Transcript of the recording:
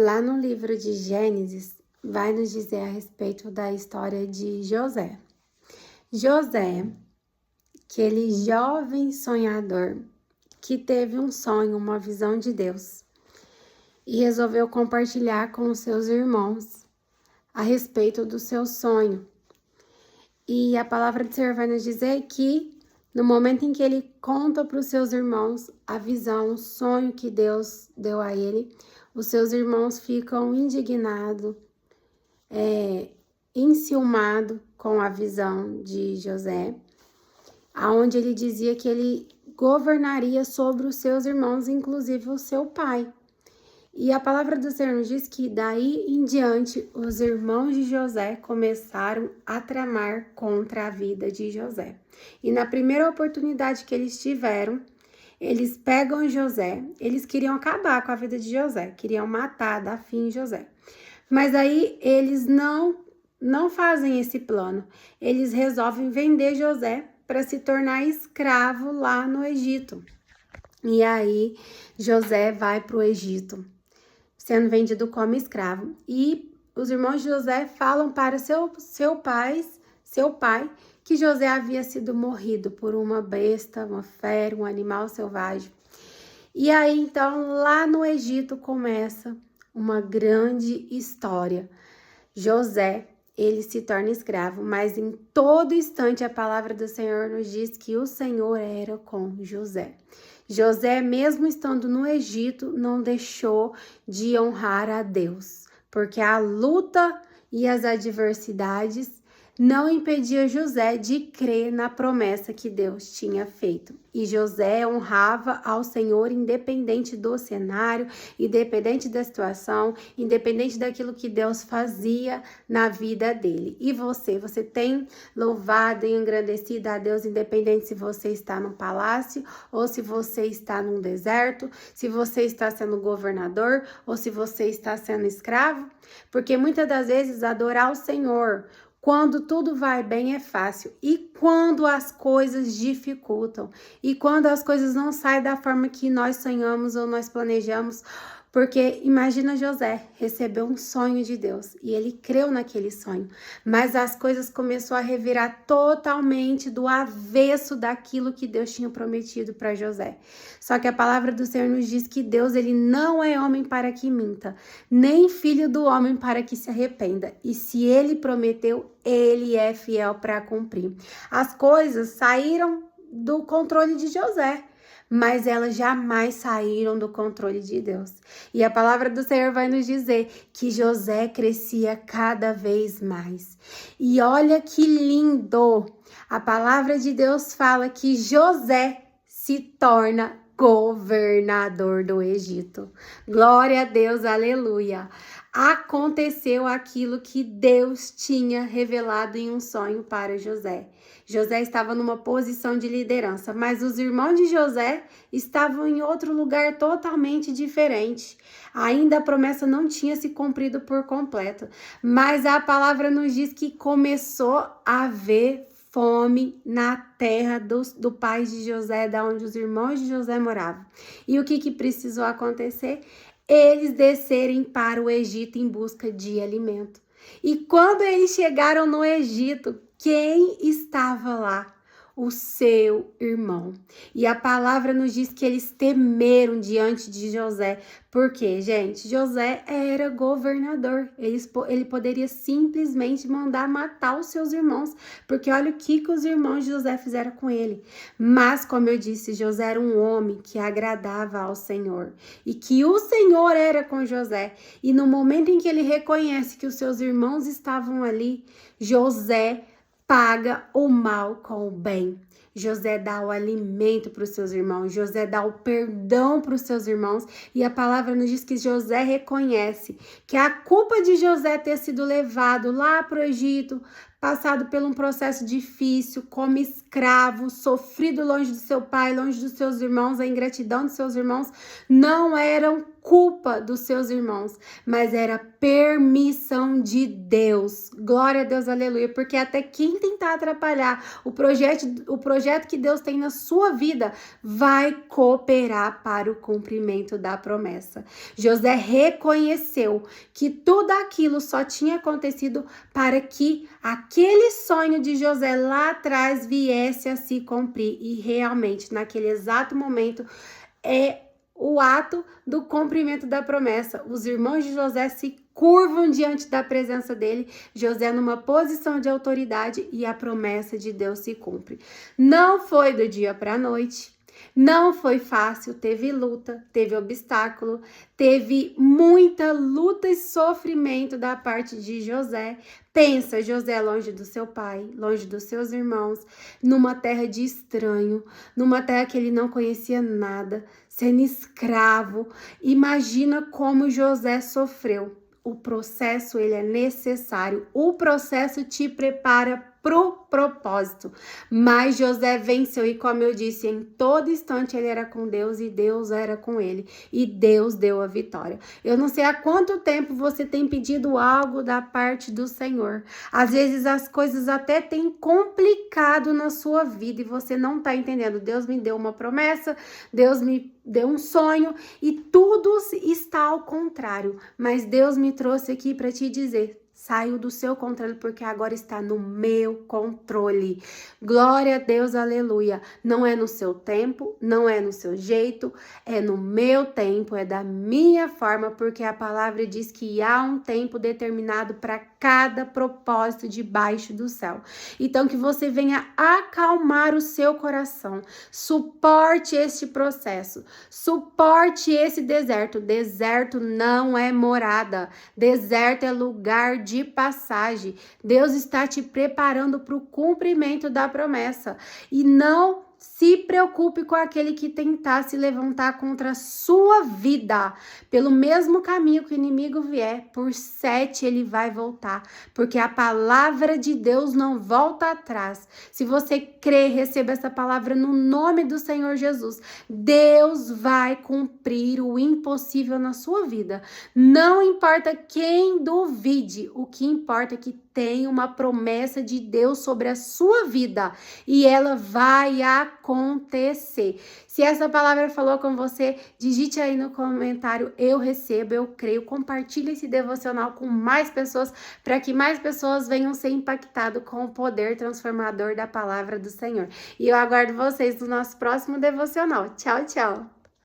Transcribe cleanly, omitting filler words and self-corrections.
Lá no livro de Gênesis, vai nos dizer a respeito da história de José. José, aquele jovem sonhador que teve um sonho, uma visão de Deus e resolveu compartilhar com os seus irmãos a respeito do seu sonho. E a palavra do Senhor vai nos dizer que no momento em que ele conta para os seus irmãos a visão, o sonho que Deus deu a ele, os seus irmãos ficam indignados, enciumados com a visão de José, aonde ele dizia que ele governaria sobre os seus irmãos, inclusive o seu pai. E a palavra do Senhor nos diz que daí em diante os irmãos de José começaram a tramar contra a vida de José. E na primeira oportunidade que eles tiveram, eles pegam José, eles queriam acabar com a vida de José, queriam matar, dar fim em José. Mas aí eles não fazem esse plano, eles resolvem vender José para se tornar escravo lá no Egito. E aí José vai para o Egito, sendo vendido como escravo. E os irmãos de José falam para seu pai, que José havia sido morrido por uma besta, uma fera, um animal selvagem. E aí, então, lá no Egito começa uma grande história. José, ele se torna escravo, mas em todo instante a palavra do Senhor nos diz que o Senhor era com José. José, mesmo estando no Egito, não deixou de honrar a Deus, porque a luta e as adversidades não impediam José de crer na promessa que Deus tinha feito. E José honrava ao Senhor independente do cenário, independente da situação, independente daquilo que Deus fazia na vida dele. E você tem louvado e engrandecido a Deus independente se você está no palácio ou se você está num deserto, se você está sendo governador ou se você está sendo escravo? Porque muitas das vezes adorar o Senhor quando tudo vai bem é fácil, e quando as coisas dificultam, e quando as coisas não saem da forma que nós sonhamos ou nós planejamos, porque imagina José, recebeu um sonho de Deus e ele creu naquele sonho, mas as coisas começaram a revirar totalmente do avesso daquilo que Deus tinha prometido para José. Só que a palavra do Senhor nos diz que Deus, ele não é homem para que minta, nem filho do homem para que se arrependa. E se ele prometeu, ele é fiel para cumprir. As coisas saíram do controle de José, mas elas jamais saíram do controle de Deus. E a palavra do Senhor vai nos dizer que José crescia cada vez mais. E olha que lindo! A palavra de Deus fala que José se torna governador do Egito. Glória a Deus, aleluia! Aconteceu aquilo que Deus tinha revelado em um sonho para José. José estava numa posição de liderança, mas os irmãos de José estavam em outro lugar totalmente diferente. Ainda a promessa não tinha se cumprido por completo, mas a palavra nos diz que começou a haver fome na terra do pai de José, da onde os irmãos de José moravam. E o que precisou acontecer? Eles descerem para o Egito em busca de alimento. E quando eles chegaram no Egito, quem estava lá? O seu irmão. E a palavra nos diz que eles temeram diante de José. Por quê, gente? José era governador. Ele poderia simplesmente mandar matar os seus irmãos, porque olha o que os irmãos de José fizeram com ele. Mas, como eu disse, José era um homem que agradava ao Senhor e que o Senhor era com José. E no momento em que ele reconhece que os seus irmãos estavam ali, José paga o mal com o bem. José dá o alimento para os seus irmãos, José dá o perdão para os seus irmãos, e a palavra nos diz que José reconhece que a culpa de José ter sido levado lá para o Egito passado por um processo difícil, como escravo, sofrido longe do seu pai, longe dos seus irmãos, a ingratidão dos seus irmãos não eram culpa dos seus irmãos, mas era permissão de Deus. Glória a Deus, aleluia, porque até quem tentar atrapalhar o projeto que Deus tem na sua vida vai cooperar para o cumprimento da promessa. José reconheceu que tudo aquilo só tinha acontecido para que aquele sonho de José lá atrás viesse a se cumprir, e realmente naquele exato momento o ato do cumprimento da promessa. Os irmãos de José se curvam diante da presença dele, José numa posição de autoridade, e a promessa de Deus se cumpre. Não foi do dia para a noite, não foi fácil, teve luta, teve obstáculo, teve muita luta e sofrimento da parte de José. Pensa, José longe do seu pai, longe dos seus irmãos, numa terra de estranho, numa terra que ele não conhecia nada, sendo escravo. Imagina como José sofreu. O processo, ele é necessário. O processo te prepara pro propósito. Mas José venceu, e como eu disse, em todo instante ele era com Deus e Deus era com ele, e Deus deu a vitória. Eu não sei há quanto tempo você tem pedido algo da parte do Senhor. Às vezes as coisas até têm complicado na sua vida e você não tá entendendo. Deus me deu uma promessa, Deus me deu um sonho e tudo está ao contrário, mas Deus me trouxe aqui para te dizer: saiu do seu controle, porque agora está no meu controle. Glória a Deus, aleluia. Não é no seu tempo, não é no seu jeito, é no meu tempo, é da minha forma, porque a palavra diz que há um tempo determinado para cada propósito debaixo do céu. Então, que você venha acalmar o seu coração, suporte este processo, suporte esse deserto. Deserto não é morada, deserto é lugar de passagem. Deus está te preparando para o cumprimento da promessa, e não se preocupe com aquele que tentar se levantar contra a sua vida. Pelo mesmo caminho que o inimigo vier, por 7 ele vai voltar, porque a palavra de Deus não volta atrás. Se você crer, receba essa palavra no nome do Senhor Jesus. Deus vai cumprir o impossível na sua vida. Não importa quem duvide, o que importa é que tem uma promessa de Deus sobre a sua vida e ela vai acontecer. Se essa palavra falou com você, digite aí no comentário: eu recebo, eu creio. Compartilhe esse devocional com mais pessoas, para que mais pessoas venham ser impactadas com o poder transformador da palavra do Senhor. E eu aguardo vocês no nosso próximo devocional. Tchau, tchau!